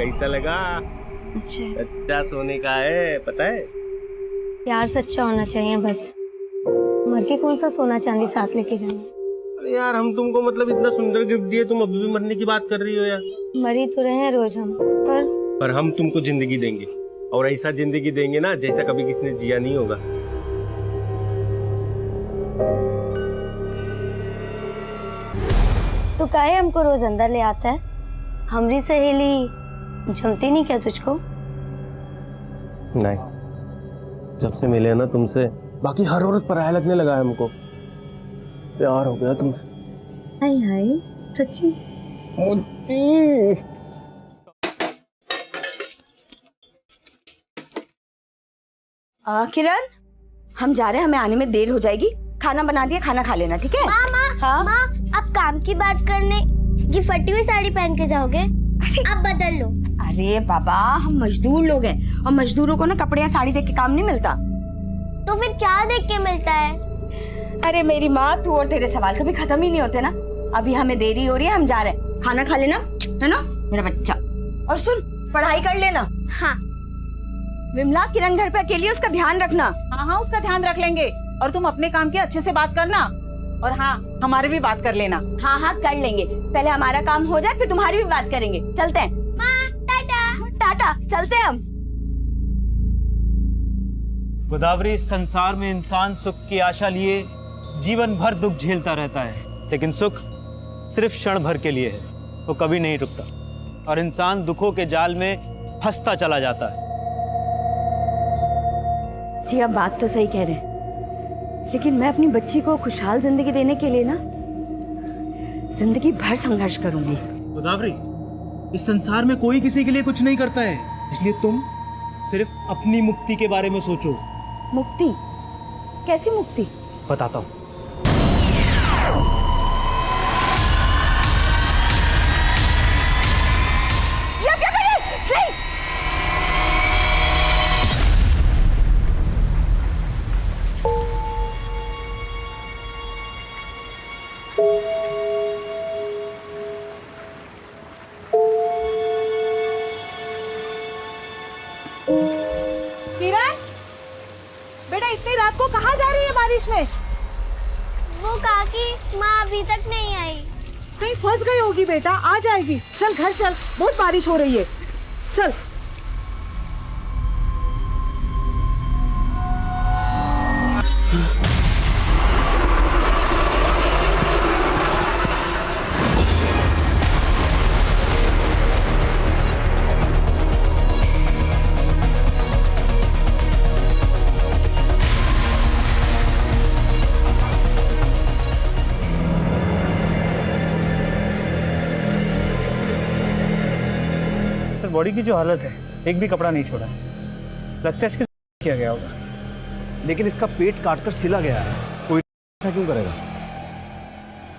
कैसा लगा? अच्छा, सच्चा सोने का है, पता है? प्यार सच्चा होना चाहिए बस। मर के कौन सा सोना चांदी साथ लेके जाएंगे। अरे यार, हम तुमको मतलब इतना सुंदर गिफ्ट दिए, तुम अभी भी मरने की बात कर रही हो यार। मरी तो रहे हैं रोज हम, पर हम तुमको जिंदगी देंगे, और ऐसा जिंदगी देंगे ना जैसा कभी किसी ने जिया नहीं होगा। तू काहे हमको रोज अंदर ले आता है? हमारी सहेली जमती नहीं क्या तुझको? नहीं, जब से मिले ना तुमसे, बाकी हर औरत पराया लगने लगा है हमको। प्यार हो गया तुमसे। हाय हाय, सच्ची? किरण, हम जा रहे हैं, हमें आने में देर हो जाएगी। खाना बना दिया, खाना खा लेना, ठीक है? माँ, माँ, अब काम की बात करने ये फटी हुई साड़ी पहन के जाओगे? अब बदल लो। अरे बाबा, हम मजदूर लोग हैं और मजदूरों को ना कपड़े या साड़ी देख के काम नहीं मिलता। तो फिर क्या देख के मिलता है? अरे मेरी माँ, तू और तेरे सवाल कभी खत्म ही नहीं होते ना। अभी हमें देरी हो रही है, हम जा रहे हैं। खाना खा लेना, है ना मेरा बच्चा? और सुन, पढ़ाई कर लेना। हाँ। विमला, किरण घर पे अकेली है, उसका ध्यान रखना। हाँ, उसका ध्यान रख लेंगे। और तुम अपने काम की अच्छे से बात करना, और हाँ, हमारी भी बात कर लेना। हाँ, कर लेंगे। पहले हमारा काम हो जाए, फिर तुम्हारी भी बात करेंगे। चलते हैं। माँ, टाटा। टाटा, चलते हैं हम। गोदावरी, इस संसार में इंसान सुख की आशा लिए जीवन भर दुख झेलता रहता है, लेकिन सुख सिर्फ क्षण भर के लिए है, वो कभी नहीं रुकता, और इंसान दुखों के जाल में फंसता चला जाता है। जी, आप बात तो सही कह रहे हैं, लेकिन मैं अपनी बच्ची को खुशहाल जिंदगी देने के लिए ना जिंदगी भर संघर्ष करूंगी। गोदावरी, इस संसार में कोई किसी के लिए कुछ नहीं करता है, इसलिए तुम सिर्फ अपनी मुक्ति के बारे में सोचो। मुक्ति? कैसी मुक्ति? बताता हूँ। किरण, बेटा इतनी रात को कहाँ जा रही है बारिश में? वो काकी, माँ अभी तक नहीं आई। कहीं फंस गई होगी बेटा, आ जाएगी। चल घर चल, बहुत बारिश हो रही है। चल। बॉडी की जो हालत है, एक भी कपड़ा नहीं छोड़ा है, लगता है इसके किया गया होगा। लेकिन इसका पेट काटकर सिला गया है, कोई ऐसा क्यों करेगा?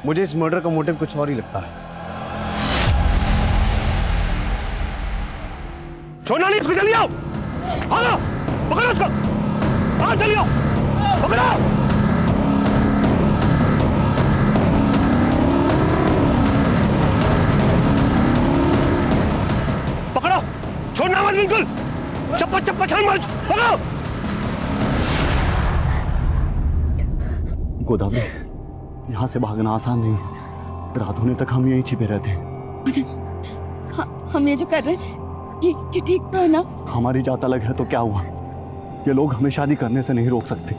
मुझे इस मर्डर का मोटिव कुछ और ही लगता है। छोड़ना नहीं, इसको जल्दी आओ। आओ, पकड़ो उसको। आओ जल्दी आओ, पकड़ो। पकड़ो, छोड़ना मत बिल्कुल। चप्पा चप्पा छान मारो, पकड़ो। गोदावरी, यहाँ से भागना आसान नहीं है। रात होने तक हम यहीं छिपे रहते हैं। हम ये जो कर रहे हैं, ये ठीक तो है ना? हमारी जात अलग है तो क्या हुआ? ये लोग हमें शादी करने से नहीं रोक सकते।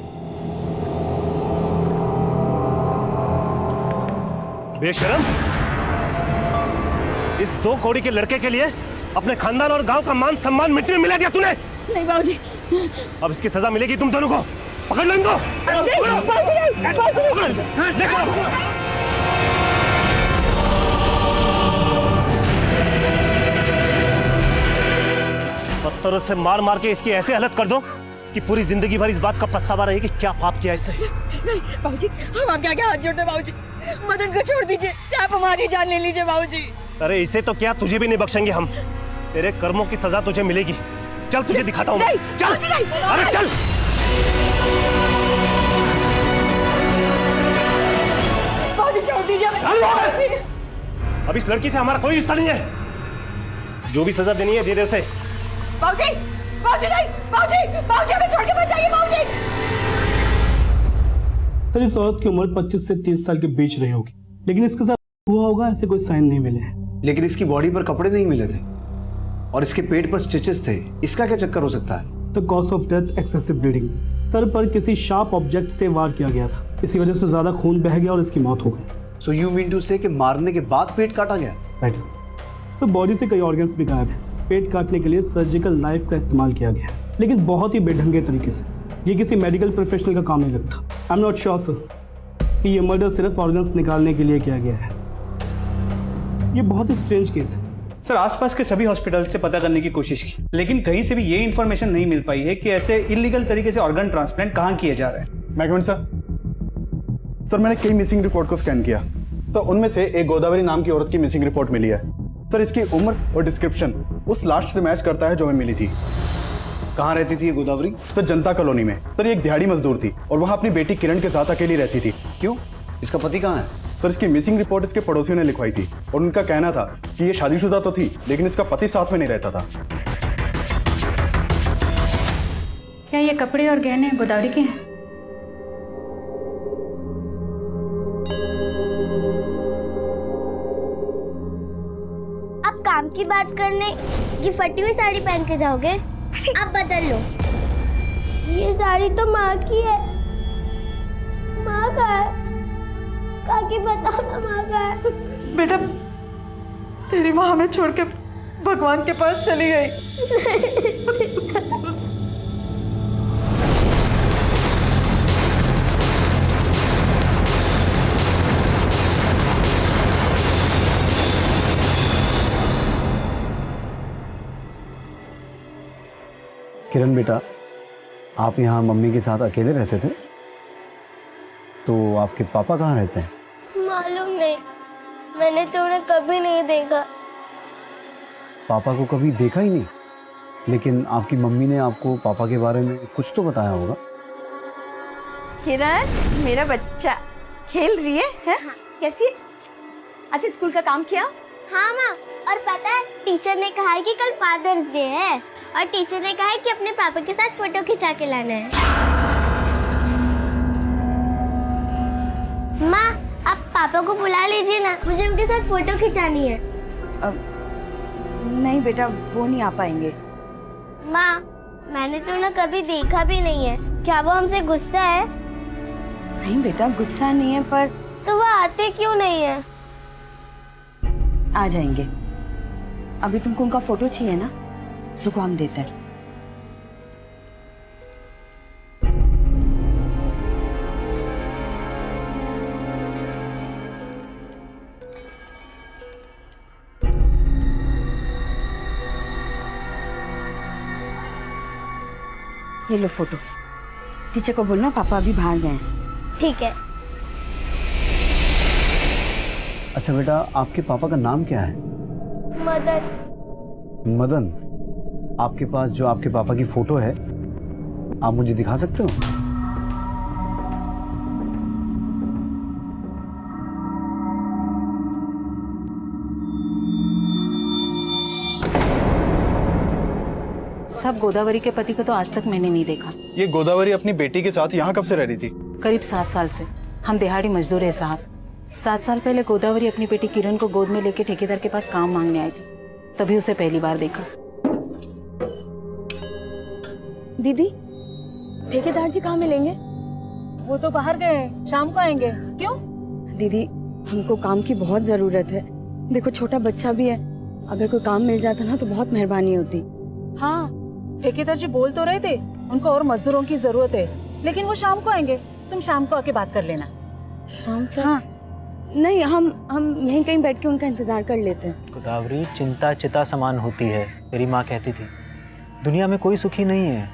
बेशरम, इस 2 कौड़ी के लड़के के लिए अपने खानदान और गांव का मान सम्मान मिट्टी में मिला दिया तूने। नहीं बाबूजी, अब इसकी सजा मिलेगी तुम दोनों को। पकड़ लो इनको। पत्थरों से मार मार के इसकी ऐसे हालत कर दो कि पूरी जिंदगी भर इस बात का पछतावा रहे कि क्या पाप किया इसने। नहीं बाबूजी, हम आपके आगे हाथ जोड़ते हैं बाबूजी। मदन को छोड़ दीजिए, चाहे आप हमारी जान ले लीजिए बाबूजी। अरे इसे तो क्या, तुझे भी नहीं बख्शेंगे हम। तेरे कर्मों की सजा तुझे मिलेगी। चल तुझे दिखाता हूँ। चल, अरे चल। बाबूजी छोड़ दीजिए। अब इस लड़की से हमारा कोई रिश्ता नहीं है। जो भी सजा देनी है दे दे उसे। बाबूजी, बाबूजी नहीं, बाबूजी, बाबूजी हमें छोड़ के मत जाइए बाबूजी। सर इस औरत की उम्र 25 से 30 साल के बीच रही होगी, लेकिन इसके साथ हुआ होगा ऐसे कोई साइन नहीं मिले हैं। लेकिन इसकी बॉडी पर कपड़े नहीं मिले थे और इसके पेट पर स्टिचेस थे। इसका क्या चक्कर हो सकता है? The cause of death excessive bleeding. Sir पर किसी शार्प ऑब्जेक्ट से वार किया गया था, इसी वजह से ज्यादा खून बह गया और इसकी मौत हो गई। सो यू मीन टू से कि मारने के बाद पेट काटा गया? Right sir. तो बॉडी से कई ऑर्गन्स भी गायब हैं। पेट काटने के लिए सर्जिकल नाइफ का इस्तेमाल किया गया, लेकिन बहुत ही बेढंगे तरीके से। ये किसी मेडिकल प्रोफेशनल का काम नहीं लगता। I am not sure sir कि ये मर्डर सिर्फ ऑर्गन्स निकालने के लिए किया गया है। ये बहुत ही स्ट्रेंज केस है। सर आसपास के सभी हॉस्पिटल से पता करने की कोशिश की, लेकिन कहीं से भी ये इन्फॉर्मेशन नहीं मिल पाई है कि ऐसे इलीगल तरीके से ऑर्गन ट्रांसप्लांट कहाँ किए जा रहे हैं। मैकमेंट सर मैंने कई मिसिंग रिपोर्ट को स्कैन किया, तो उनमें से एक गोदावरी नाम की औरत की मिसिंग रिपोर्ट मिली है। सर इसकी उम्र और डिस्क्रिप्शन उस लास्ट से मैच करता है जो हमें मिली थी। कहाँ रहती थी ये गोदावरी? सर जनता कॉलोनी में। सर ये एक दिहाड़ी मजदूर थी और वहाँ अपनी बेटी किरण के साथ अकेली रहती थी। क्यों? इसका पति कहाँ है? सर इसकी मिसिंग रिपोर्ट इसके पड़ोसियों ने लिखवाई थी और उनका कहना था कि ये शादीशुदा तो थी, लेकिन इसका पति साथ में नहीं रहता था। क्या ये कपड़े और गहने गोदावरी के हैं? आप काम की बात करने ये फटी हुई साड़ी पहन के जाओगे? आप बदल लो। ये साड़ी तो माँ की है। माँ का है। काकी बताओ ना माँ का है। बेटा तेरी माँ हमें छोड़ के भगवान के पास चली गई। किरण बेटा, आप यहाँ मम्मी के साथ अकेले रहते थे, तो आपके पापा कहाँ रहते हैं? मालूम नहीं, मैंने तो उन्हें कभी नहीं देखा। पापा को कभी देखा ही नहीं? लेकिन आपकी मम्मी ने आपको पापा के बारे में कुछ तो बताया होगा। किरण मेरा बच्चा खेल रही है, हाँ? कैसी है? अच्छा स्कूल का काम किया? हाँ माँ, और पता है टीचर ने कहा है कि कल फादर्स डे है और टीचर ने कहा है कि अपने पापा के साथ फोटो खिंचा के लाना है। माँ आप पापा को बुला लीजिए ना, मुझे उनके साथ फोटो खिंचानी है। नहीं बेटा वो नहीं आ पाएंगे। माँ मैंने तो उन्हें कभी देखा भी नहीं है, क्या वो हमसे गुस्सा है? नहीं बेटा गुस्सा नहीं है, पर तो वो आते क्यों नहीं है? आ जाएंगे। अभी तुमको उनका फोटो चाहिए ना, रुको हम देते हैं। ये लो फोटो। टीचर को बोलना पापा अभी बाहर गए हैं। ठीक है। अच्छा बेटा, आपके पापा का नाम क्या है? मदन। मदन। आपके पास जो आपके पापा की फोटो है, आप मुझे दिखा सकते हो? सब गोदावरी के पति को तो आज तक मैंने नहीं देखा। ये गोदावरी अपनी बेटी के साथ यहाँ कब से रह रही थी? करीब 7 साल से। हम दिहाड़ी मजदूर है साहब। 7 साल पहले गोदावरी अपनी बेटी किरण को गोद में लेके ठेकेदार के पास काम मांगने आई थी, तभी उसे पहली बार देखा। दीदी ठेकेदार जी कहाँ मिलेंगे? वो तो बाहर गए, शाम को आएंगे। क्यों? दीदी हमको काम की बहुत जरूरत है। देखो छोटा बच्चा भी है, अगर कोई काम मिल जाता ना तो बहुत मेहरबानी होती। हाँ ठेकेदार जी बोल तो रहे थे उनको और मजदूरों की जरूरत है, लेकिन वो शाम को आएंगे। तुम शाम को आके बात कर लेना। शाम तक? हाँ। नहीं हम यहीं कहीं बैठ के उनका इंतजार कर लेते हैं। गोदावरी चिंता चिता समान होती है, मेरी माँ कहती थी। दुनिया में कोई सुखी नहीं है।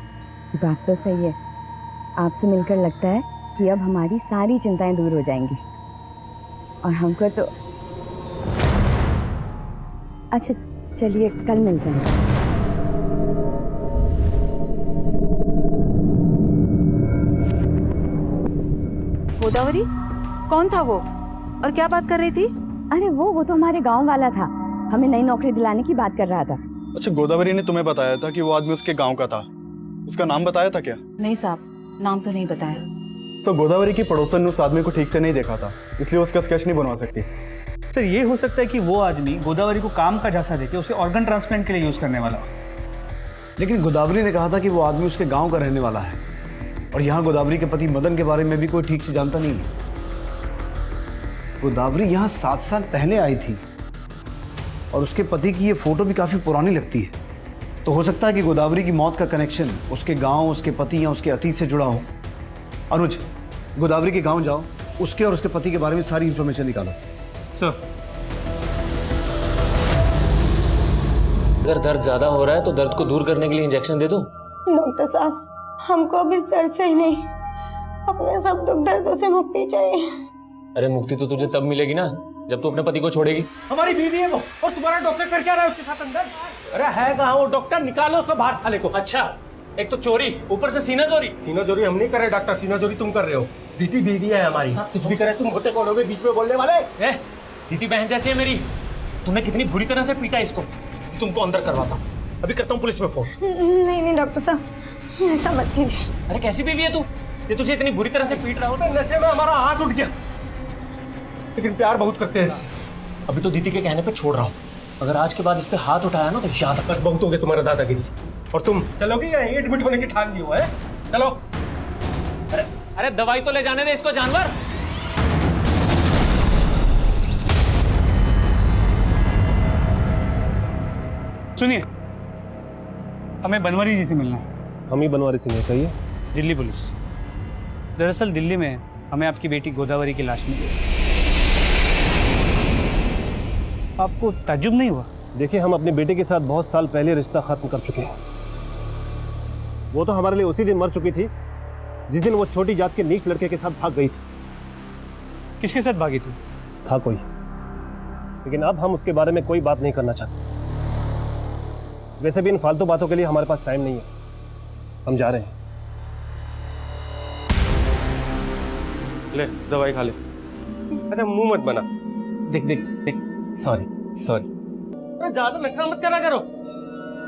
बात तो सही है। आपसे मिलकर लगता है कि अब हमारी सारी चिंताएं दूर हो जाएंगी और हमको तो। अच्छा चलिए कल मिलते हैं। गोदावरी कौन था वो और क्या बात कर रही थी? अरे वो तो हमारे गांव वाला था। हमें नई नौकरी दिलाने की बात कर रहा था। अच्छा, गोदावरी ने तुम्हें बताया था कि वो आदमी उसके गांव का था, उसका नाम बताया था क्या? नहीं साहब, नाम तो नहीं बताया। तो गोदावरी की पड़ोसन ने उस आदमी को ठीक से नहीं देखा था, इसलिए उसका स्केच नहीं बनवा सकती। सर ये हो सकता है कि वो आदमी गोदावरी को काम का झांसा देके उसे ऑर्गन ट्रांसप्लांट के लिए यूज करने वाला हो। लेकिन गोदावरी ने कहा था कि वो आदमी उसके गांव का रहने वाला है, और यहाँ गोदावरी के पति मदन के बारे में भी कोई ठीक से जानता नहीं है। गोदावरी यहाँ 7 साल पहले आई थी और उसके पति की ये फोटो भी काफी पुरानी लगती है। तो हो सकता है कि गोदावरी की मौत का कनेक्शन उसके गांव, उसके पति या उसके अतीत से जुड़ा हो। अनुज, गोदावरी के गांव जाओ, उसके और उसके पति के बारे में सारी इंफॉर्मेशन निकालो। सर, अगर दर्द ज्यादा हो रहा है तो दर्द को दूर करने के लिए इंजेक्शन दे दूं? डॉक्टर साहब, हमको अब इस दर्द से ही नहीं, अपने सब दुख दर्दों से मुक्ति चाहिए। अरे मुक्ति तो तुझे तब मिलेगी ना जब तू अपने पति को छोड़ेगी। हमारी बीवी है वो, और तुम्हारा डॉक्टर कर क्या रहा है उसके साथ अंदर? अरे है कहाँ वो डॉक्टर? निकालो उसको बाहर साले को। अच्छा, एक तो चोरी, ऊपर से सीना चोरी। सीना चोरी हम नहीं कर रहे डॉक्टर, सीना चोरी तुम कर रहे हो। दीदी बीवी है हमारी, कुछ भी करे तुम होते कौन हो बीच में बोलने वाले? दीदी बहन जैसी है मेरी। तूने कितनी बुरी तरह से पीटा इसको, तुमको अंदर करवाता। अभी करता हूँ पुलिस में फोन। नहीं नहीं डॉक्टर साहब, ऐसा मत कीजिए। अरे कैसी बीवी है तू, ये तुझे इतनी बुरी तरह से पीट रहा हो? नशे में हमारा हाथ उठ गया, लेकिन प्यार बहुत करते हैं इससे। अभी तो दीदी के कहने पे छोड़ रहा हूँ, अगर आज के बाद इस पे हाथ उठाया ना तो याद बस बहुत हो गया तुम्हारा दादागिरी। और तुम चलोगी या एडमिट होने की ठान ली हो है? चलो। अरे दवाई तो ले जाने दे इसको जानवर। सुनिए, हमें बनवारी जी से मिलना है। हम ही बनवारी सिंह है, कहिए। दिल्ली पुलिस। दरअसल दिल्ली में हमें आपकी बेटी गोदावरी की लाश मिली। आपको ताज्जुब नहीं हुआ? देखिए, हम अपने बेटे के साथ बहुत साल पहले रिश्ता खत्म कर चुके हैं। वो तो हमारे लिए उसी दिन मर चुकी थी जिस दिन वो छोटी जात के नीच लड़के के साथ भाग गई थी। किसके साथ भागी थी? था कोई, लेकिन अब हम उसके बारे में कोई बात नहीं करना चाहते। वैसे भी इन फालतू बातों के लिए हमारे पास टाइम नहीं है, हम जा रहे हैं। ले दवाई खा ले। अच्छा मुंह मत बना, देख देख देख। Sorry sorry. अरे ज्यादा नखरा मत करा करो।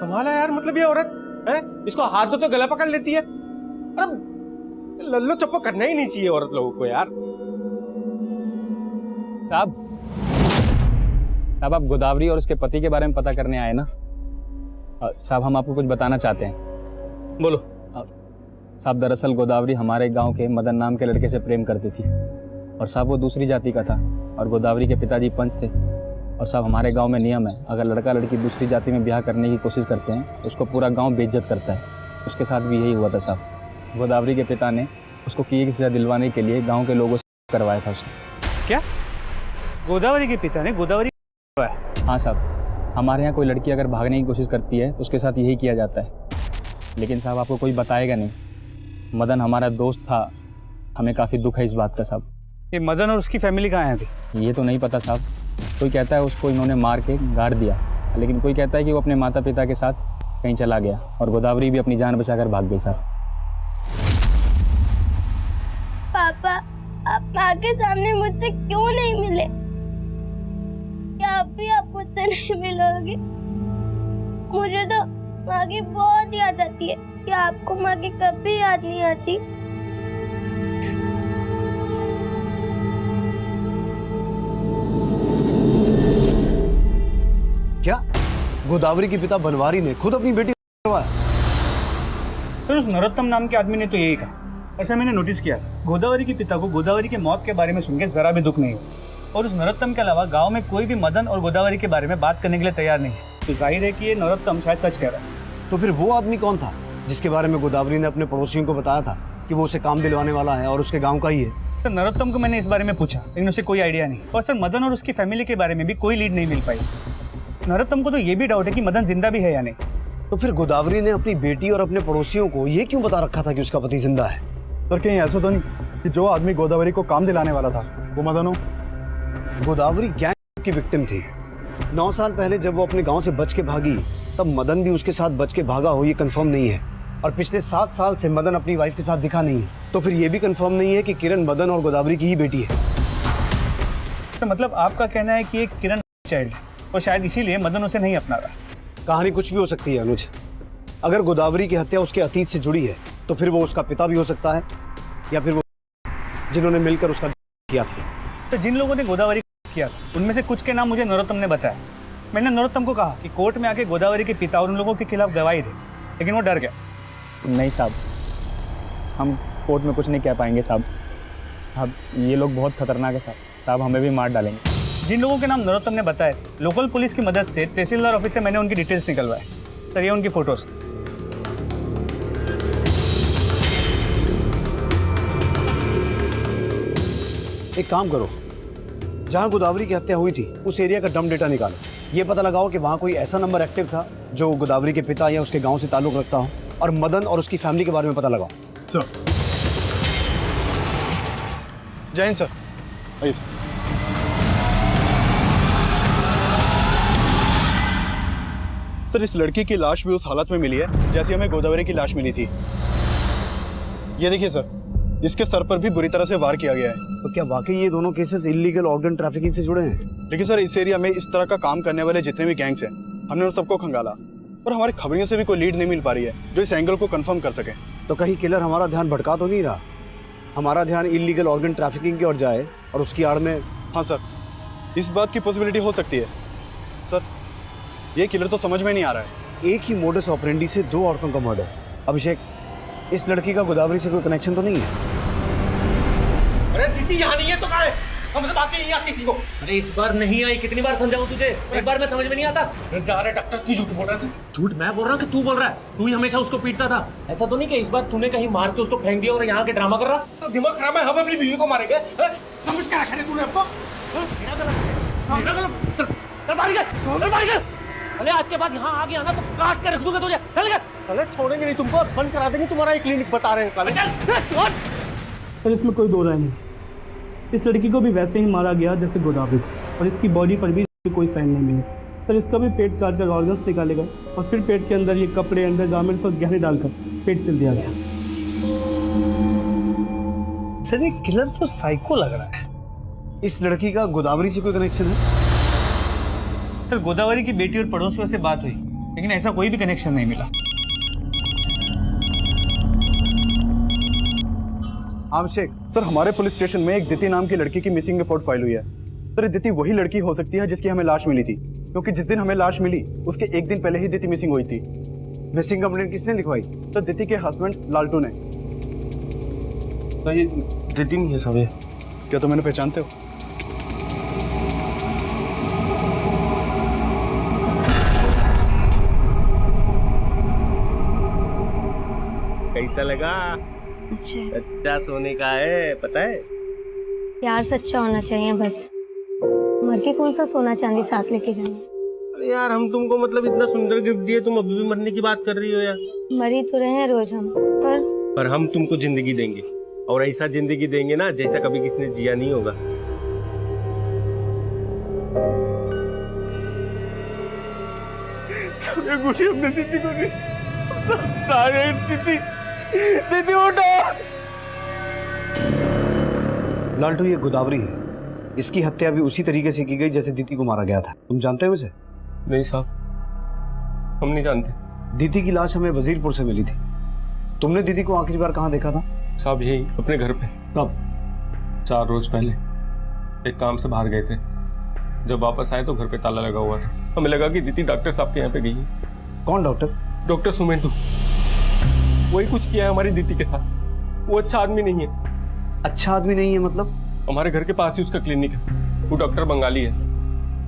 कमाल है यार, मतलब ये औरत है, इसको हाथ दो तो गला पकड़ लेती है। अरे लल्लो चप्पो करना ही नहीं चाहिए औरत लोगों को यार। साहब, आप गोदावरी और उसके पति के बारे में पता करने आए ना? साहब, हम आपको कुछ बताना चाहते हैं। बोलो। साहब, दरअसल गोदावरी हमारे गांव के मदन नाम के लड़के से प्रेम करती थी, और साहब वो दूसरी जाति का था, और गोदावरी के पिताजी पंच थे। और साहब हमारे गांव में नियम है, अगर लड़का लड़की दूसरी जाति में ब्याह करने की कोशिश करते हैं तो उसको पूरा गांव बेइज्जत करता है। उसके साथ भी यही हुआ था साहब। गोदावरी के पिता ने उसको किए की सजा दिलवाने के लिए गाँव के लोगों से करवाया था उसने। क्या? गोदावरी के पिता ने गोदावरी? हाँ साहब, हमारे यहाँ कोई लड़की अगर भागने की कोशिश करती है तो उसके साथ यही किया जाता है। लेकिन साहब आपको कोई बताएगा नहीं, मदन हमारा दोस्त था, हमें काफ़ी दुख है इस बात का साहब। ये मदन और उसकी फैमिली कहाँ है अभी? ये तो नहीं पता साहब। कोई कहता है उसको इन्होंने मार के गाड़ दिया, लेकिन कोई कहता है कि वो अपने माता पिता के साथ कहीं चला गया, और गोदावरी भी अपनी जान बचाकर भाग गई साहब। पापा, आप माँ के सामने मुझसे क्यों नहीं मिले? क्या अब भी आप मुझसे नहीं मिलोगे? मुझे तो माँ की बहुत याद आती है। क्या आपको माँ की कभी याद नहीं आती? क्या गोदावरी के पिता बनवारी ने खुद अपनी बेटी करवाया? तो उस नरोत्तम नाम के आदमी ने तो यही कहा। ऐसा मैंने नोटिस किया, गोदावरी के पिता को गोदावरी के मौत के बारे में सुन के जरा भी दुख नहीं हुआ, और उस नरोत्तम के अलावा गांव में कोई भी मदन और गोदावरी के बारे में बात करने के लिए तैयार नहीं है। तो जाहिर है कि ये नरोत्तम शायद सच कह रहा है। तो फिर वो आदमी कौन था जिसके बारे में गोदावरी ने अपने पड़ोसियों को बताया था कि वो उसे काम दिलवाने वाला है और उसके गांव का ही है? सर, नरोत्तम को मैंने इस बारे में पूछा, लेकिन उसे कोई आइडिया नहीं। और सर, मदन और उसकी फैमिली के बारे में भी कोई लीड नहीं मिल पाई। नरोत्तम को तो ये भी डाउट है कि मदन जिंदा भी है या नहीं। तो फिर गोदावरी ने अपनी बेटी और अपने पड़ोसियों को ये क्यों बता रखा था कि उसका पति जिंदा है? सर, कहीं ऐसा तो नहीं कि जो आदमी गोदावरी को काम दिलाने वाला था वो मदन हो? गोदावरी गैंग की विक्टिम थी। 9 साल पहले जब वो अपने गांव से बच के भागी, तब मदन भी उसके साथ बच के भागा हो ये कंफर्म नहीं है। और पिछले 7 साल से मदन अपनी वाइफ के साथ दिखा नहीं है, तो फिर ये भी कंफर्म नहीं है कि किरण मदन और गोदावरी की ही बेटी है। तो मतलब आपका कहना है कि एक किरण चाइल्ड है और शायद इसीलिए मदन उसे नहीं अपना रहा। कहानी कुछ भी हो सकती है अनुज। अगर गोदावरी की हत्या उसके अतीत से जुड़ी है तो फिर वो उसका पिता भी हो सकता है, या फिर वो जिन्होंने मिलकर उसका किया था। तो जिन लोगों ने गोदावरी किया उनमें से कुछ के नाम मुझे नरोत्तम ने बताया। मैंने नरोत्तम को कहा कि कोर्ट में आके गोदावरी के पिता और उन लोगों के खिलाफ गवाही दे, लेकिन वो डर गया। नहीं साहब, हम कोर्ट में कुछ नहीं कह पाएंगे साहब। अब ये लोग बहुत खतरनाक है साहब, हमें भी मार डालेंगे। जिन लोगों के नाम नरोत्तम ने बताए, लोकल पुलिस की मदद से तहसीलदार ऑफिस से मैंने उनकी डिटेल्स निकलवाए। सर ये उनकी फोटोज। एक काम करो, जहां गोदावरी की हत्या हुई थी उस एरिया का डम डेटा निकालो। ये पता लगाओ कि वहां कोई ऐसा नंबर एक्टिव था जो गोदावरी के पिता या उसके गांव से ताल्लुक रखता हो, और मदन और उसकी फैमिली के बारे में पता लगाओ। सर जय हिंद सर। आइए सर। सर इस लड़की की लाश भी उस हालत में मिली है जैसे हमें गोदावरी की लाश मिली थी। ये देखिए सर, इसके सर पर भी बुरी तरह से वार किया गया है। तो क्या वाकई ये दोनों केसेस इलीगल ऑर्गन ट्रैफिकिंग से जुड़े हैं? लेकिन सर इस एरिया में इस तरह का काम करने वाले जितने भी गैंग्स हैं, हमने उन सबको खंगाला, और हमारी खबरियों से भी कोई लीड नहीं मिल पा रही है जो इस एंगल को कंफर्म कर सके। तो कहीं किलर हमारा ध्यान भटका तो नहीं रहा? हमारा ध्यान इलीगल ऑर्गन ट्रैफिकिंग की ओर जाए और उसकी आड़ में। हाँ सर, इस बात की पॉसिबिलिटी हो सकती है। सर ये किलर तो समझ में नहीं आ रहा है। एक ही मोडस ऑपरेंडी से दो औरतों का मर्डर। अभिषेक, इस लड़की का गोदावरी से कोई कनेक्शन तो नहीं है? अरे दीदी यहाँ नहीं है तो कहाँ है? हमसे बात नहीं आती थी को। अरे इस बार नहीं आई, कितनी बार समझाऊं तुझे, एक बार में समझ में नहीं आता। जा रहे डॉक्टर, तू झूठ बोल रहा है। झूठ मैं बोल रहा हूँ कि तू बोल रहा है? तू ही हमेशा उसको पीटता था। ऐसा तो नहीं कि इस बार तूने कहीं मार के उसको फेंक दिया और यहाँ के ड्रामा कर रहा? तो दिमाग खराब है, हम अपनी बीवी को मारेंगे? समझ क्या रखा है तूने हमको? अरे आज के बाद यहाँ आ गया ना तो काट के रख दूंगा तुझे। चल गया। अरे छोड़ेंगे नहीं तुमको, बंद करा देंगे तुम्हारा एक क्लिनिक, बता रहे हैं साले। सर इसमें कोई दो राय नहीं। इस लड़की को भी वैसे ही मारा गया जैसे गोदावरी को, और इसकी बॉडी पर भी कोई साइन नहीं मिले। सर इसका भी पेट काट कर ऑर्गन्स निकाले गए और फिर पेट के अंदर ये कपड़े, अंडरगारमेंट्स और गहने डालकर पेट सिल दिया गया। सर ये किलर तो साइको लग रहा है। इस लड़की का गोदावरी से कोई कनेक्शन है? सर गोदावरी की बेटी और पड़ोसियों से बात हुई, लेकिन ऐसा कोई भी कनेक्शन नहीं मिला। अभिषेक सर हमारे पुलिस स्टेशन में एक दिति नाम की लड़की की मिसिंग रिपोर्ट फाइल हुई है। सर ये दिति वही लड़की हो सकती है जिसकी हमें लाश मिली थी, क्योंकि जिस दिन हमें लाश मिली उसके एक दिन पहले ही दिति मिसिंग हुई थी। मिसिंग कंप्लेंट किसने लिखवाई? सर दिति के हस्बैंड लालटू ने। तो ये दीदी नहीं है सब ये? क्या तुम मैंने पहचानते हो? कैसा लगा? सच्चा सोने का है, पता है? प्यार सच्चा होना चाहिए बस। मर के कौन सा सोना चांदी साथ लेके जाएंगे? अरे यार हम तुमको मतलब इतना सुंदर गिफ्ट दिए, तुम अभी भी मरने की बात कर रही हो यार। मरी तो रहे हैं रोज हम, पर हम तुमको जिंदगी देंगे, और ऐसा जिंदगी देंगे ना जैसा कभी किसी ने जिया नहीं होगा। हमने दीदी को दीदी उठो। लालटू ये गोदावरी है, इसकी हत्या भी उसी तरीके से की गई जैसे दीदी को मारा गया था। तुम जानते हो इसे? नहीं साहब, हम नहीं जानते। दीदी की लाश हमें वजीरपुर से मिली थी। तुमने दीदी को आखिरी बार कहाँ देखा था? साहब यही अपने घर पे। कब? 4 रोज पहले। एक काम से बाहर गए थे, जब वापस आए तो घर पे ताला लगा हुआ था। हमें लगा कि दीदी डॉक्टर साहब के यहाँ पे गई है। कौन डॉक्टर? डॉक्टर सुमेंदु। वही कुछ किया है हमारी दीदी के साथ। वो अच्छा आदमी नहीं है। अच्छा आदमी नहीं है मतलब? हमारे घर के पास ही उसका क्लिनिक है। वो डॉक्टर बंगाली है,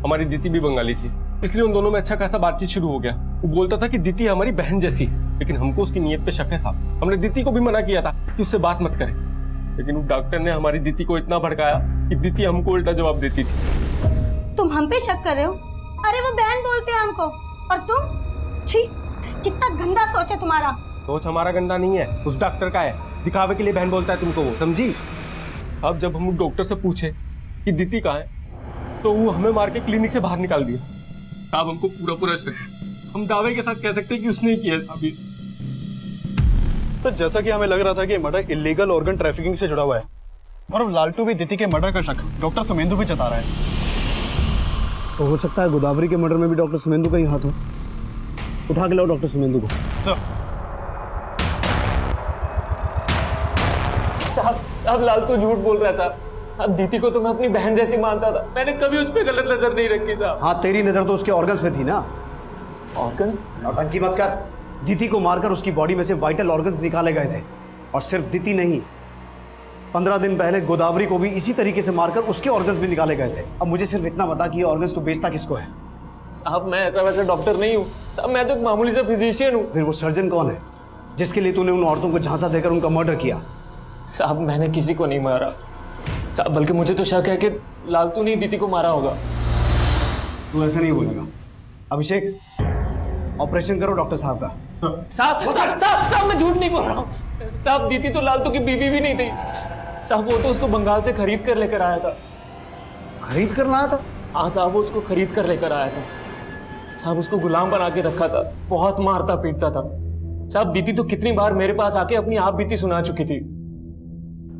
हमारी दीदी भी बंगाली थी, इसलिए उन दोनों में अच्छा खासा बातचीत शुरू हो गया। वो बोलता था कि दीदी हमारी बहन जैसी है, लेकिन हमको उसकी नीयत पे शक है साहब। हमने दीदी को भी मना किया था कि उससे बात मत करे, लेकिन वो डॉक्टर ने हमारी दीदी को इतना भड़काया कि दीदी हमको उल्टा जवाब देती थी। तुम हम पे शक कर रहे हो? अरे वो बहन बोलते हैं हमको, और तुम? छी, कितना गंदा सोच है तुम्हारा। सोच हमारा गंदा नहीं है, उस डॉक्टर का है। दिखावे के लिए बहन बोलता है तुमको वो, समझी? अब जब हम डॉक्टर से पूछे कि दीदी कहाँ है, तो वो हमें मार के क्लिनिक से बाहर निकाल दिया। साहब हमको पूरा शक है, हम दावे के साथ कह सकते हैं कि उसने ही किया है साहब। सर जैसा कि हमें लग रहा था कि मर्डर इलीगल ऑर्गन ट्रैफिकिंग से जुड़ा हुआ है, और अब लालटू भी दीदी के मर्डर का शक डॉक्टर सुमेंदु भी जता रहा है। तो हो सकता है गोदावरी के मर्डर में भी डॉक्टर सुमेंदु का ही हाथ हो। उठा के लाओ डॉक्टर सुमेंदु को। साहब लाल तो झूठ बोल रहा है साहब। अब दीदी को तो मैं अपनी बहन जैसी मानता था, मैंने कभी उस पर गलत नजर नहीं रखी साहब। हाँ, तेरी नजर तो उसके ऑर्गन्स पे थी ना। ऑर्गन्स? नौटंकी मत कर। दीदी को मारकर उसकी बॉडी में से वाइटल ऑर्गन्स निकाले गए थे। और सिर्फ दीदी नहीं, 15 दिन पहले गोदावरी को भी इसी तरीके से मारकर उसके ऑर्गन्स भी निकाले गए थे। अब मुझे सिर्फ इतना बता कि ये ऑर्गन्स तो बेचता किसको है? साहब मैं ऐसा वैसा डॉक्टर नहीं हूँ साहब, मैं तो एक मामूली सा फिजिशियन हूँ। फिर वो सर्जन कौन है जिसके लिए तूने उन औरतों को झांसा देकर उनका मर्डर किया? साहब मैंने किसी को नहीं मारा साहब, बल्कि मुझे तो शक है कि लालतू ने दीदी को मारा होगा। तू ऐसे नहीं बोलेगा। अभिषेक, ऑपरेशन करो डॉक्टर साहब का। साहब मैं झूठ नहीं बोल रहा हूँ साहब, दीदी तो लालतू की बीवी भी नहीं थी साहब, वो तो उसको बंगाल से खरीद कर लेकर आया था। खरीद कर लाया था? हाँ साहब, वो उसको खरीद कर लेकर आया था साहब, उसको गुलाम बना के रखा था, बहुत मारता पीटता था साहब। दीदी तो कितनी बार मेरे पास आके अपनी आप बीती सुना चुकी थी।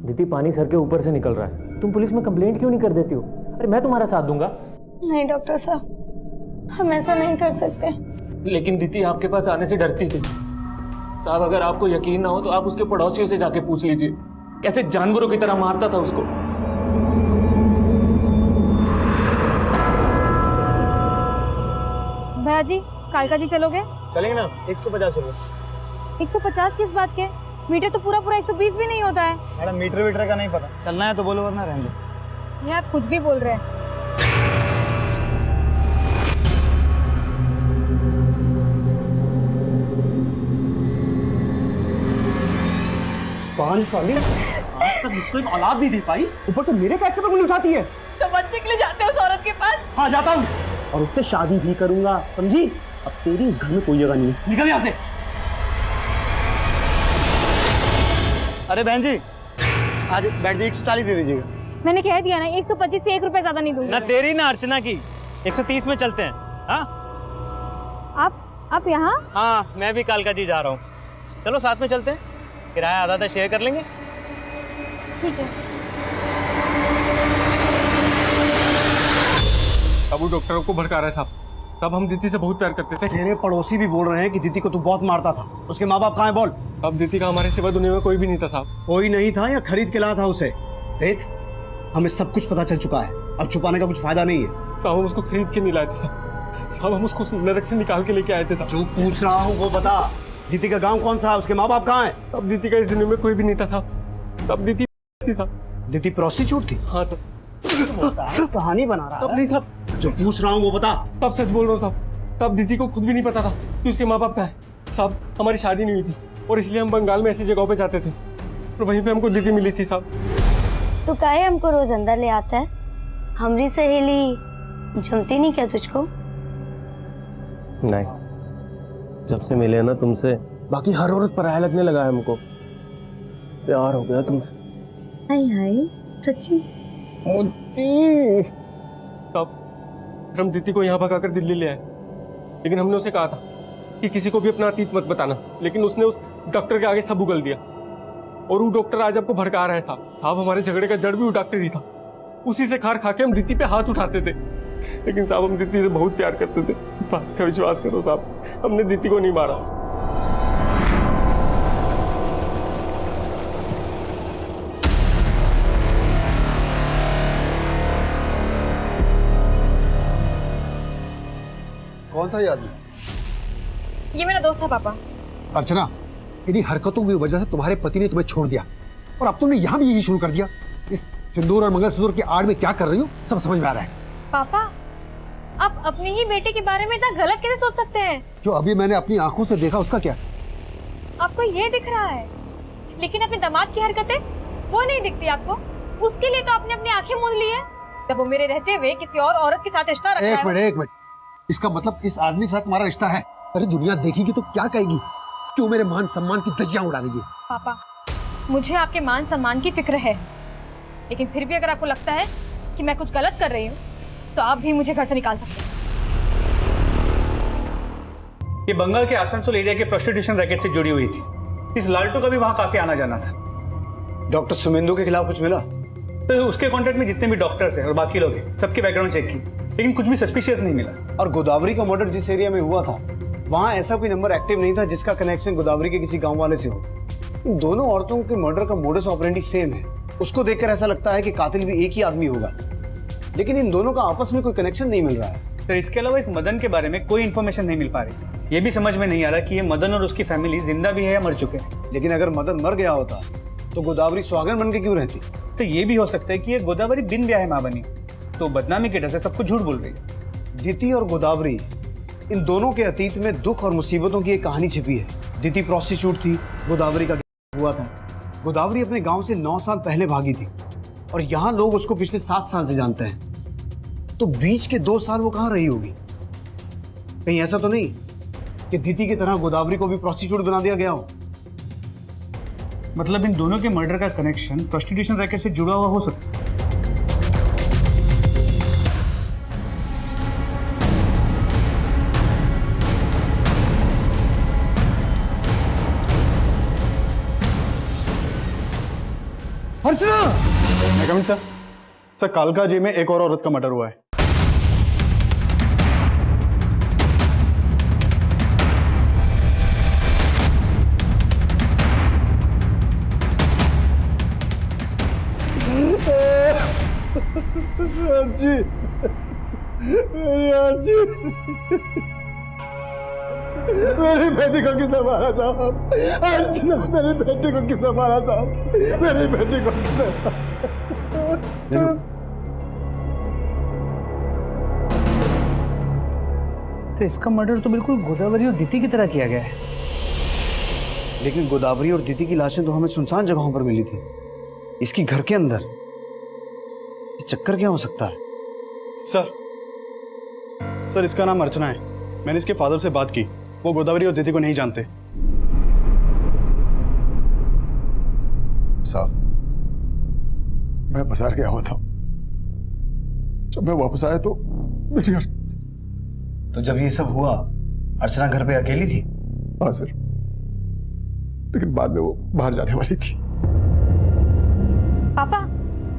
दीदी पानी सर के ऊपर से निकल रहा है, तुम पुलिस में कंप्लेंट क्यों नहीं कर देती हो? अरे मैं तुम्हारा साथ दूंगा। नहीं डॉक्टर साहब, हम ऐसा नहीं कर सकते। लेकिन दीदी आपके पास आने से डरती थी साहब। अगर आपको यकीन ना हो तो आप उसके पड़ोसियों से जाके पूछ लीजिए, कैसे जानवरों की तरह मारता था उसको। भैया जी, कालका जी चलोगे? चलेंगे ना, 150 रुपये। 150 किस बात के? मीटर तो पूरा 120 भी नहीं होता है। मैडम मीटर वीटर का नहीं पता, चलना है तो बोलो वरना रहने दो। ये आप कुछ भी बोल रहे हैं। पांच साल आज तक मुझको एक औलाद नहीं दे पाई, ऊपर तो मेरे कैरेक्टर पर उंगली उठाती है। तो बच्चे के लिए जाते हो उस औरत के पास? हाँ जाता हूँ, और उससे शादी भी करूंगा, समझी? अब तेरी इस घर में कोई जगह नहीं है, निकल यहाँ से। अरे बहन जी, आज बैठ जाइए, 140 दे दीजिएगा। मैंने कह दिया ना, 125 से 1 रुपए ज्यादा नहीं दूंगी। ना तेरी ना अर्चना की, 130 में चलते हैं। हाँ आप यहाँ? हाँ, मैं भी कालका जी जा रहा हूँ, चलो साथ में चलते हैं, किराया आधा आधा शेयर कर लेंगे। ठीक है। अब वो डॉक्टरों को भड़का रहा है साहब। तब हम दीदी से बहुत प्यार करते थे। तेरे पड़ोसी भी बोल रहे हैं कि दीदी को तू बहुत मारता था। उसके माँ बाप कहाँ हैं बोल? अब दीदी का हमारे सिवा दुनिया में कोई भी नहीं था साहब। कोई नहीं था या खरीद के लाया था उसे? देख, हमें सब कुछ पता चल चुका है, अब छुपाने का कुछ फायदा नहीं है। साहब हम उसको खरीद के नहीं लाए थे साहब, हम उसको नरक से निकाल के लेके आए थे साहब। जो पूछ रहा हूँ वो बता, दीदी का गांव कौन सा है? उसके माँ बाप कहाँ हैं? अब दीदी का इस दुनिया में कोई भी नहीं था साहब। तब दीदी थी साहब। दीदी प्रोस्टिट्यूट थी? हाँ सर। कहानी बना रहा तब नहीं साहब, जो पूछ रहा हूँ वो बता। तब सच बोल रहा हूँ साहब, तब दीदी को खुद भी नहीं पता था कि उसके माँ बाप कहाँ है साहब। हमारी शादी नहीं हुई थी और इसलिए हम बंगाल में ऐसी जगहों पे जाते थे और वहीं पे हमको दीदी मिली थी साहब। तो काहे हमको रोज अंदर ले आता है? हमारी सहेली जमती नहीं क्या तुझको? नहीं, जब से मिले ना तुमसे बाकी हर औरत पराया लगने लगा है हमको। प्यार हो गया तुमसे। हाय हाय, सच्ची? तब हम दीदी को यहाँ भगाकर दिल्ली ले आए, लेकिन हमने उसे कहा था कि किसी को भी अपना अतीत मत बताना, लेकिन उसने उस डॉक्टर के आगे सब उगल दिया और वो डॉक्टर आज आपको भड़का रहा है साहब। हमारे झगड़े का जड़ भी वो डॉक्टर ही था। उसी से खार खा के हम दीदी पे हाथ उठाते थे, लेकिन साहब हम दीदी से बहुत प्यार करते थे। बात का विश्वास करो साहब, हमने दीदी को नहीं मारा। कौन था ये आदमी? ये मेरा दोस्त है पापा। अर्चना, इन्हीं हरकतों की वजह से तुम्हारे पति ने तुम्हें छोड़ दिया और अब तुमने यहाँ भी यही शुरू कर दिया। इस सिंदूर और मंगलसूत्र की आड़ में क्या कर रही हो सब समझ में आ रहा है। पापा, आप अपनी ही बेटे के बारे में इतना गलत कैसे सोच सकते हैं? जो अभी मैंने अपनी आंखों से देखा उसका क्या? आपको ये दिख रहा है, लेकिन अपने दामाद की हरकतें वो नहीं दिखती आपको। उसके लिए तो आपने अपनी आंखें मूंद ली है जब वो मेरे रहते हुए किसी और औरत के साथ रिश्ता रखा है। एक मिनट, इसका मतलब इस आदमी के साथ तुम्हारा रिश्ता है? अरे दुनिया देखेगी तो क्या कहेगी? क्यों मेरे मान सम्मान की धज्जियां उड़ा रही है? पापा, मुझे आपके मान सम्मान की फिक्र है, लेकिन फिर भी अगर आपको लगता है कि मैं कुछ गलत कर रही हूँ तो आप भी मुझे घर से निकाल सकते हैं। ये बंगाल के आसनसोल एरिया के प्रोस्टिट्यूशन रैकेट से जुड़ी हुई थी। इस लालटू का भी वहां काफी आना जाना था। डॉक्टर सुमेंदु के खिलाफ कुछ मिला? तो उसके कॉन्टेक्ट में जितने भी डॉक्टर्स हैं और बाकी लोग हैं, सबके बैकग्राउंड चेक की, लेकिन कुछ भी सस्पिशियस नहीं मिला। और गोदावरी का मर्डर जिस एरिया में हुआ था वहां ऐसा कोई नंबर एक्टिव नहीं था जिसका कनेक्शन गोदावरी के किसी गांव वाले से हो। इन दोनों औरतों के मर्डर का मोडस ऑपरेंडी सेम है। उसको देखकर ऐसा लगता है कि कातिल भी एक ही आदमी होगा, लेकिन इन दोनों का आपस में कोई कनेक्शन नहीं मिल रहा है। तो इसके अलावा इस मदन के बारे में कोई इन्फॉर्मेशन नहीं मिल पा रही। ये भी समझ में नहीं आ रहा कि ये मदन और उसकी फैमिली जिंदा भी है या मर चुके हैं। लेकिन अगर मदन मर गया होता तो गोदावरी सुहागन बन के क्यों रहती? तो ये भी हो सकता है कि ये गोदावरी बिन ब्याह मां बनी, तो बदनामी के डर से सबको झूठ बोल रही है। दिति और गोदावरी, इन दोनों के अतीत में दुख और मुसीबतों की एक कहानी छिपी है। दिति प्रोस्टिट्यूट थी, गोदावरी का हुआ था। गोदावरी अपने गांव से 9 साल पहले भागी थी और यहाँ लोग उसको पिछले 7 साल से जानते हैं। तो बीच के 2 साल वो कहाँ रही होगी? कहीं ऐसा तो नहीं कि दिति की तरह गोदावरी को भी प्रोस्टिट्यूट बना दिया गया हो? मतलब इन दोनों के मर्डर का कनेक्शन प्रोस्टिट्यूशन रैकेट से जुड़ा हुआ हो सकता है। अर्चना! सर कालका जी में एक और औरत का मर्डर हुआ है। अर्जी, मेरी अर्जी, मेरी बेटी को किसने मारा साहब? अर्चना, मेरी बेटी को किसने मारा साहब? मेरी बेटी को किसने? तो इसका मर्डर तो बिल्कुल गोदावरी और दिति की तरह किया गया है। लेकिन गोदावरी और दिति की लाशें तो हमें सुनसान जगहों पर मिली थी, इसकी घर के अंदर। ये चक्कर क्या हो सकता है? सर इसका नाम अर्चना है। मैंने इसके फादर से बात की, वो गोदावरी और दिति को नहीं जानते। साहब, मैं बाजार गया हुआ था। जब मैं वापस आया तो मेरी तो जब ये सब हुआ अर्चना घर पे अकेली थी? हाँ सर, लेकिन बाद में वो बाहर जाने वाली थी। पापा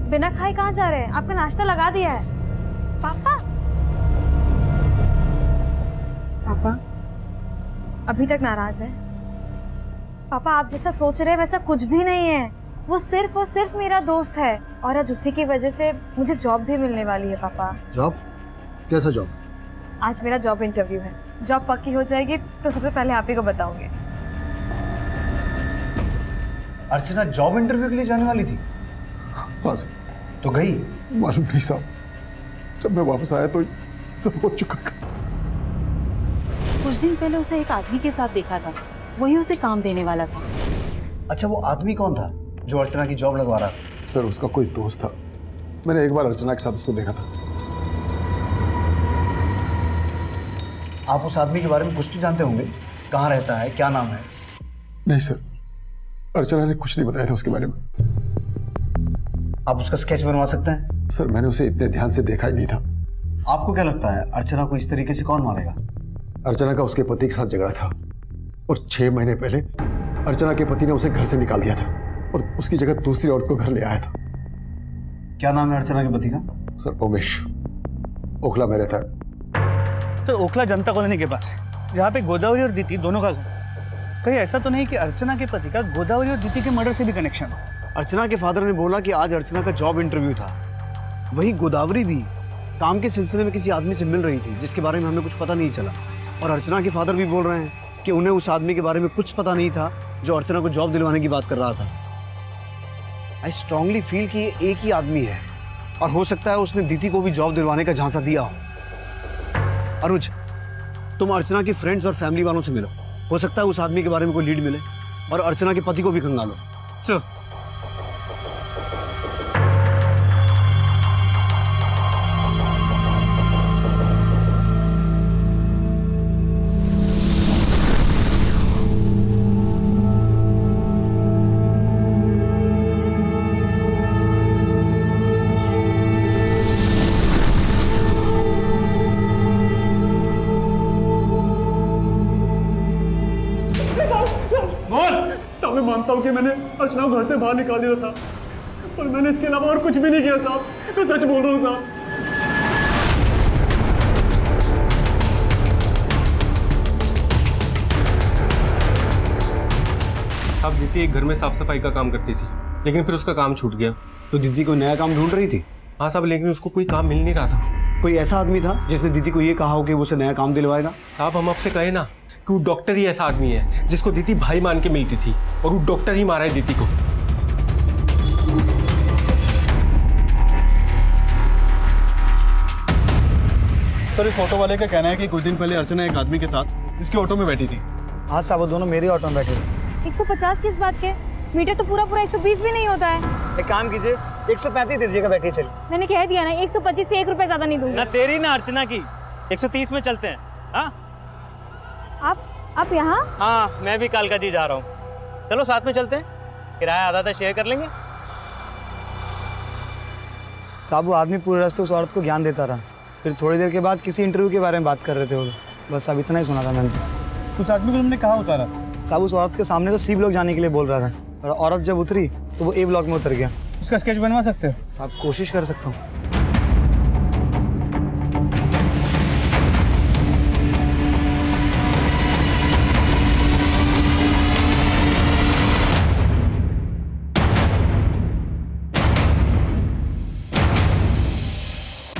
बिना खाए कहाँ जा रहे हैं? आपका नाश्ता लगा दिया है। पापा पापा अभी तक नाराज है? पापा आप जैसा सोच रहे हैं वैसा कुछ भी नहीं है। वो सिर्फ और सिर्फ मेरा दोस्त है और आज उसी की वजह से मुझे जॉब भी मिलने वाली है। पापा जॉब? कैसा जॉब? आज मेरा जॉब इंटरव्यू है। जॉब पक्की हो जाएगी तो सबसे पहले आप ही को बताऊंगी। अर्चना जॉब इंटरव्यू के लिए जाने वाली थी? हाँ सर। तो गई? मालूम नहीं साहब, जब मैं वापस आया तो सब हो चुका था। कुछ दिन पहले उसे एक आदमी के साथ देखा था, वही उसे काम देने वाला था। अच्छा, वो आदमी कौन था जो अर्चना की जॉब लगवा रहा था? सर उसका कोई दोस्त था। मैंने एक बार अर्चना के साथ उसको देखा था। आप उस आदमी के बारे में कुछ तो जानते होंगे? कहाँ रहता है, क्या नाम है? नहीं सर, अर्चना ने कुछ नहीं बताया था उसके बारे में। आप उसका स्केच बनवा सकते हैं? सर मैंने उसे इतने ध्यान से देखा ही नहीं था। आपको क्या लगता है अर्चना को इस तरीके से कौन मारेगा? अर्चना का उसके पति के साथ झगड़ा था और 6 महीने पहले अर्चना के पति ने उसे घर से निकाल दिया था और उसकी जगह दूसरी औरत को घर ले आया था। क्या नाम है अर्चना के पति का? सर उमेश, ओखला में रहता है। तो ओखला जनता कॉलोनी के पास, जहाँ पे गोदावरी और दिति दोनों का घर। कहीं ऐसा तो नहीं कि अर्चना के पति का गोदावरी और दिति के मर्डर से भी कनेक्शन हो? अर्चना के फादर ने बोला कि आज अर्चना का जॉब इंटरव्यू था। वहीं गोदावरी भी काम के सिलसिले में किसी आदमी से मिल रही थी जिसके बारे में हमें कुछ पता नहीं चला। और अर्चना के फादर भी बोल रहे हैं कि उन्हें उस आदमी के बारे में कुछ पता नहीं था जो अर्चना को जॉब दिलवाने की बात कर रहा था। आई स्ट्रांगली फील कि ये एक ही आदमी है और हो सकता है उसने दिति को भी जॉब दिलवाने का झांसा दिया हो। अनुज, तुम अर्चना की फ्रेंड्स और फैमिली वालों से मिलो। हो सकता है उस आदमी के बारे में कोई लीड मिले और अर्चना के पति को भी खंगालो। सर साहब मैं मानता हूँ कि मैंने अर्चना को घर से बाहर निकाल दिया था, पर मैंने इसके अलावा और कुछ भी नहीं किया साहब। मैं सच बोल रहा हूँ साहब। दीदी एक घर में साफ सफाई का काम करती थी, लेकिन फिर उसका काम छूट गया। तो दीदी को नया काम ढूंढ रही थी? हाँ साहब, लेकिन उसको कोई काम मिल नहीं रहा था। कोई ऐसा आदमी था जिसने दीदी को ये कहा हो कि वो उसे नया काम दिलवाएगा? साहब हम आपसे कहे ना कि वो डॉक्टर ही ऐसा आदमी है जिसको दीदी भाई मान के मिलती थी, और वो डॉक्टर ही मारा है दीदी को। सर इस ऑटो वाले का कहना है कि कुछ दिन पहले अर्चना एक आदमी के साथ इसके ऑटो में बैठी थी। हाँ साहब, वो दोनों मेरे ऑटो में बैठे थे। 150 किस बात के? मीटर तो पूरा 120 भी नहीं होता है। एक काम कीजिए, 135 दे दीजिएगा, बैठिए चलिए। मैंने कह दिया ना, 125 से 1 रुपए ज्यादा नहीं दूंगा। ना तेरी ना अर्चना की, 130 में चलते हैं। हाँ आप यहाँ? हाँ, मैं भी कालका जी जा रहा हूँ। चलो साथ में चलते हैं, किराया आधा आधा शेयर कर लेंगे। साहब वो आदमी पूरे रास्ते उस औरत को ज्ञान देता रहा, फिर थोड़ी देर के बाद किसी इंटरव्यू के बारे में बात कर रहे थे वो लोग। बस अब इतना ही सुना था मैंने। उस आदमी को तुमने कहाँ उतारा? साहब उस औरत के सामने तो सी ब्लॉक जाने के लिए बोल रहा था, और औरत जब उतरी तो वो ए ब्लॉक में उतर गया। उसका स्केच बनवा सकते हो? साहब कोशिश कर सकता हूँ।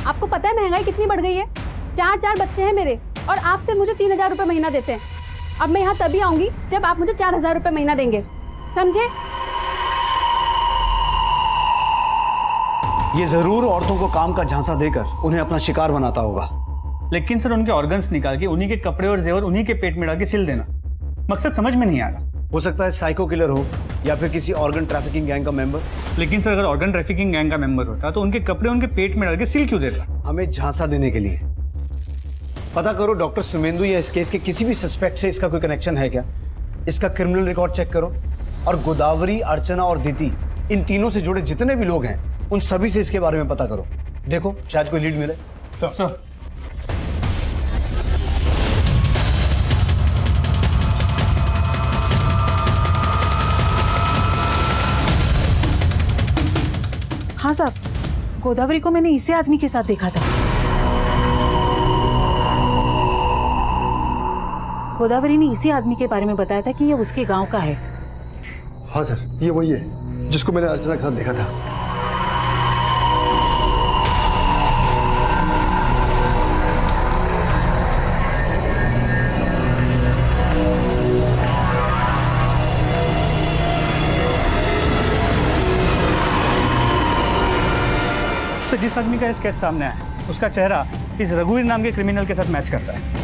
आपको पता है महंगाई कितनी बढ़ गई है? 4 बच्चे हैं मेरे, और आप सिर्फ मुझे 3000 रुपए महीना देते हैं। अब मैं यहाँ तभी आऊंगी जब आप मुझे 4000 रुपए महीना देंगे, समझे? ये जरूर औरतों को काम का झांसा देकर उन्हें अपना शिकार बनाता होगा। लेकिन सर उनके ऑर्गन्स निकाल के उन्हीं के कपड़े और जेवर उन्हीं के पेट में डाल के सिल देना, मकसद समझ में नहीं आ रहा। हो सकता है साइको किलर हो या फिर किसी ऑर्गन ट्रैफिकिंग गैंग का मेंबर। लेकिन सर अगर ऑर्गन ट्रैफिकिंग गैंग का मेंबर होता तो उनके कपड़े उनके पेट में डाल के सिल क्यों देता? हमें झांसा देने के लिए। पता करो डॉक्टर सुमेंदु या इस केस के किसी भी सस्पेक्ट से इसका कोई कनेक्शन है क्या? इसका क्रिमिनल रिकॉर्ड चेक करो, और गोदावरी, अर्चना और दीदी, इन तीनों से जुड़े जितने भी लोग हैं उन सभी से इसके बारे में पता करो। देखो शायद कोई लीड मिले। सर हाँ साहब, गोदावरी को मैंने इसी आदमी के साथ देखा था। गोदावरी ने इसी आदमी के बारे में बताया था कि ये उसके गांव का है। हाँ सर, ये वही है जिसको मैंने अर्चना के साथ देखा था। तो जिस आदमी का स्केच सामने आया उसका चेहरा इस रघुवीर नाम के क्रिमिनल के साथ मैच करता है।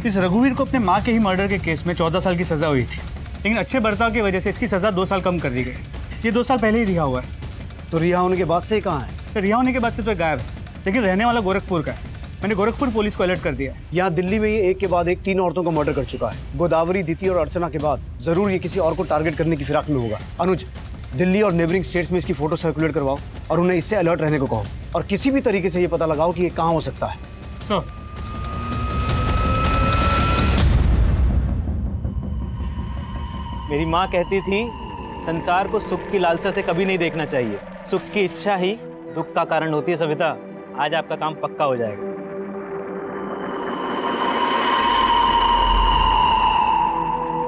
इस रघुवीर को अपने माँ के ही मर्डर के केस में 14 साल की सजा हुई थी, लेकिन अच्छे बर्ताव की वजह से इसकी सजा 2 साल कम कर दी गई। ये 2 साल पहले ही रिहा हुआ है। तो रिहा होने के बाद से कहाँ है? तो रिहा होने के बाद से तो गायब है, लेकिन रहने वाला गोरखपुर का है। मैंने गोरखपुर पुलिस को अलर्ट कर दिया। यहाँ दिल्ली में ये एक के बाद एक 3 औरतों का मर्डर कर चुका है। गोदावरी, दीदी और अर्चना के बाद जरूर ये किसी और को टारगेट करने की फिराक में होगा। अनुज, दिल्ली और नेबरिंग स्टेट्स में इसकी फोटो सर्कुलेट करवाओ और उन्हें इससे अलर्ट रहने को कहो, और किसी भी तरीके से ये पता लगाओ कि ये कहाँ हो सकता है। मेरी माँ कहती थी संसार को सुख की लालसा से कभी नहीं देखना चाहिए, सुख की इच्छा ही दुख का कारण होती है। सविता, आज आपका काम पक्का हो जाएगा।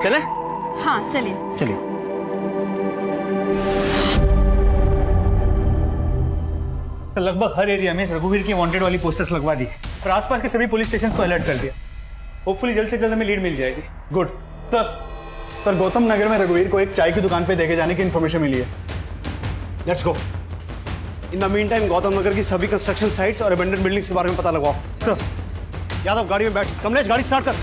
चले? हाँ चलिए। चलिए। तो लगभग हर एरिया में रघुवीर की वांटेड वाली पोस्टर्स लगवा दी और आसपास के सभी पुलिस स्टेशन को अलर्ट कर दिया। होपफुली जल्द से जल्द हमें लीड मिल जाएगी। गुड सर, गौतम नगर में रघुवीर को एक चाय की दुकान पे देखे जाने की इन्फॉर्मेशन मिली है। Let's go. In the mean time Gautam Nagar की सभी कंस्ट्रक्शन साइट्स और अबेंडन बिल्डिंग्स के बारे में पता लगाओ। सर। यादव गाड़ी में बैठ। कमलेश गाड़ी स्टार्ट कर।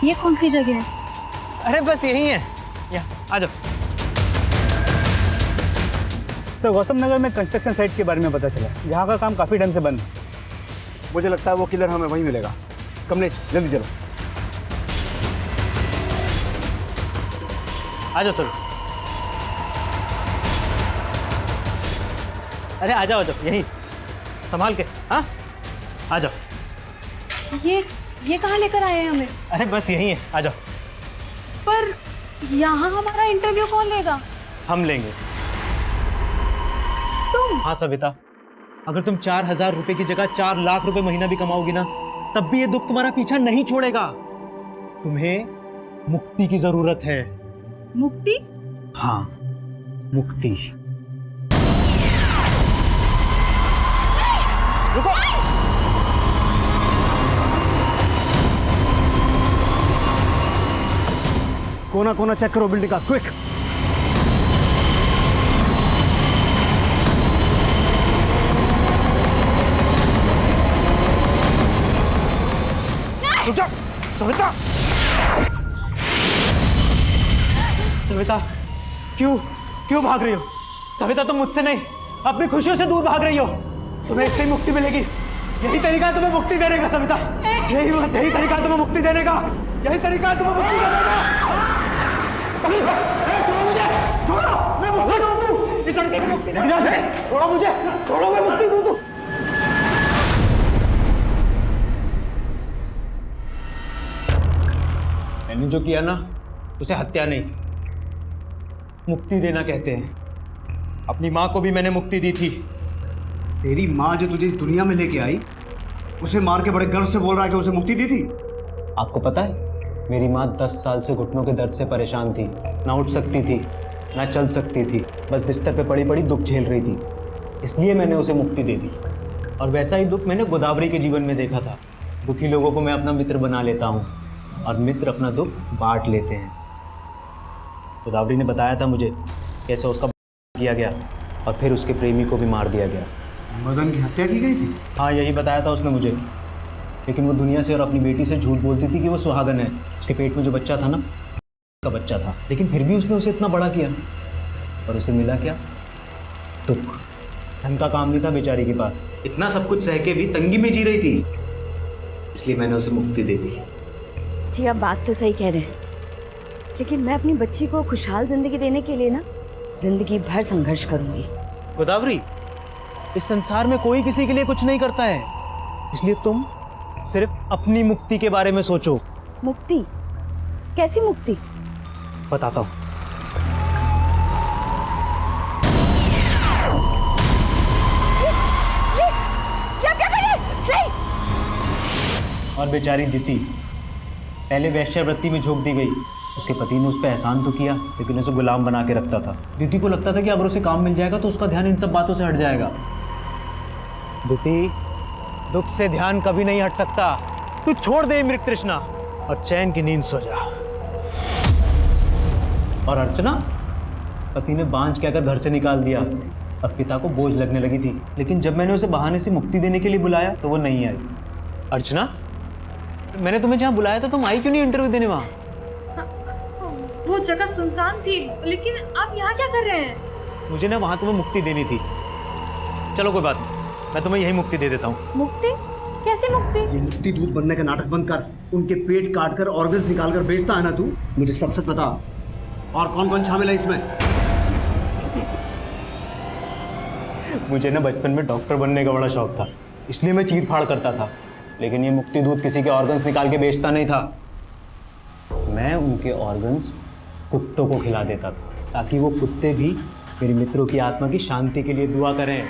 ये कौन सी जगह है? अरे बस यही है, यहाँ आ जाओ। तो गौतम नगर में कंस्ट्रक्शन साइट के बारे में पता चला, यहाँ का काम काफी ढंग से बंद है। मुझे लगता है वो किलर हमें वहीं मिलेगा। कमलेश जल्दी चलो। आ जाओ सर। अरे आ जाओ, यहीं संभाल के। हाँ आ जाओ। ये कहाँ लेकर आए हैं हमें? अरे बस यहीं है, आ जाओ। पर यहाँ हमारा इंटरव्यू कौन लेगा? हम लेंगे। तुम? हाँ सविता, अगर तुम 4000 रुपए की जगह 4 लाख रुपए महीना भी कमाओगी ना, तब भी ये दुख तुम्हारा पीछा नहीं छोड़ेगा। तुम्हें मुक्ति की जरूरत है। मुक्ति? हाँ, मुक्ति। रुको। कोना कोना चेक करो बिल्डिंग का, क्विक। रुक जा, सविता। सविता, क्यों भाग रही हो? सविता, तुम मुझसे नहीं, अपनी खुशियों से दूर भाग रही हो। तुम्हें इससे ही मुक्ति मिलेगी। यही तरीका है तुम्हें मुक्ति देने का सविता। यही तरीका है तुम्हें मुक्ति देने का। यही तरीका है तुम्हें मुक्ति देने का। छोड़ो मुझे, छोड़ो, मैं मुक्ति दूं। इस लड़के की मुक्ति नहीं। छोड़ो मुझे, छोड़ो, मैं मुक्ति दूं। मैंने जो किया ना, उसे हत्या नहीं, मुक्ति देना कहते हैं। अपनी माँ को भी मैंने मुक्ति दी थी। तेरी माँ जो तुझे इस दुनिया में लेके आई, उसे मार के बड़े गर्व से बोल रहा है कि उसे मुक्ति दी थी। आपको पता है, मेरी माँ 10 साल से घुटनों के दर्द से परेशान थी। ना उठ सकती थी, ना चल सकती थी, बस बिस्तर पे पड़ी पड़ी दुख झेल रही थी। इसलिए मैंने उसे मुक्ति दे दी। और वैसा ही दुख मैंने गोदावरी के जीवन में देखा था। दुखी लोगों को मैं अपना मित्र बना लेता हूँ और मित्र अपना दुख बांट लेते हैं। गोदावरी ने बताया था मुझे कैसे उसका किया गया और फिर उसके प्रेमी को भी मार दिया गया। मदन की हत्या की गई थी? हाँ, यही बताया था उसने मुझे। लेकिन वो दुनिया से और अपनी बेटी से झूठ बोलती थी कि वो सुहागन है। उसके पेट में जो बच्चा था ना, का बच्चा था। लेकिन फिर भी उसने उसे इतना बड़ा किया और उसे मिला क्या? दुख। ढंग का काम नहीं था बेचारी के पास। इतना सब कुछ सह के भी तंगी में जी रही थी, इसलिए मैंने उसे मुक्ति दे दी। जी, आप बात तो सही कह रहे हैं, लेकिन मैं अपनी बच्ची को खुशहाल जिंदगी देने के लिए ना जिंदगी भर संघर्ष करूंगी। गोदावरी, इस संसार में कोई किसी के लिए कुछ नहीं करता है, इसलिए तुम सिर्फ अपनी मुक्ति के बारे में सोचो। मुक्ति? कैसी मुक्ति? बताता हूं। और बेचारी दिति पहले वैश्यावृत्ति में झोंक दी गई। उसके पति ने उस पर एहसान तो किया, लेकिन उसे गुलाम बना के रखता था। दिति को लगता था कि अगर उसे काम मिल जाएगा तो उसका ध्यान इन सब बातों से हट जाएगा। दिति, दुख से ध्यान कभी नहीं हट सकता। तू छोड़ दे मृग तृष्णा और चैन की नींद सो जा। और अर्चना, पति ने बांझ कहकर घर से निकाल दिया और पिता को बोझ लगने लगी थी। लेकिन जब मैंने उसे बहाने से मुक्ति देने के लिए बुलाया तो वो नहीं आई। अर्चना, मैंने तुम्हें जहाँ बुलाया था, तुम आई क्यों नहीं इंटरव्यू देने वहाँ? वो जगह सुनसान थी, लेकिन आप यहाँ क्या कर रहे हैं? मुझे ना वहाँ तुम्हें मुक्ति देनी थी। चलो कोई बात नहीं, मैं तुम्हें यही मुक्ति दे देता हूँ। मुक्ति? कैसे मुक्ति? ये मुक्ति दूध बनने का नाटक बंद कर। उनके पेट काट कर ऑर्गन्स निकाल कर बेचता है ना तू? मुझे सच सच बता, और कौन कौन शामिल है इसमें? मुझे ना बचपन में डॉक्टर बनने का बड़ा शौक था, इसलिए मैं चीर फाड़ करता था। लेकिन ये मुक्ति दूध किसी के ऑर्गन्स निकाल के बेचता नहीं था। मैं उनके ऑर्गन्स कुत्तों को खिला देता था, ताकि वो कुत्ते भी मेरे मित्रों की आत्मा की शांति के लिए दुआ करें।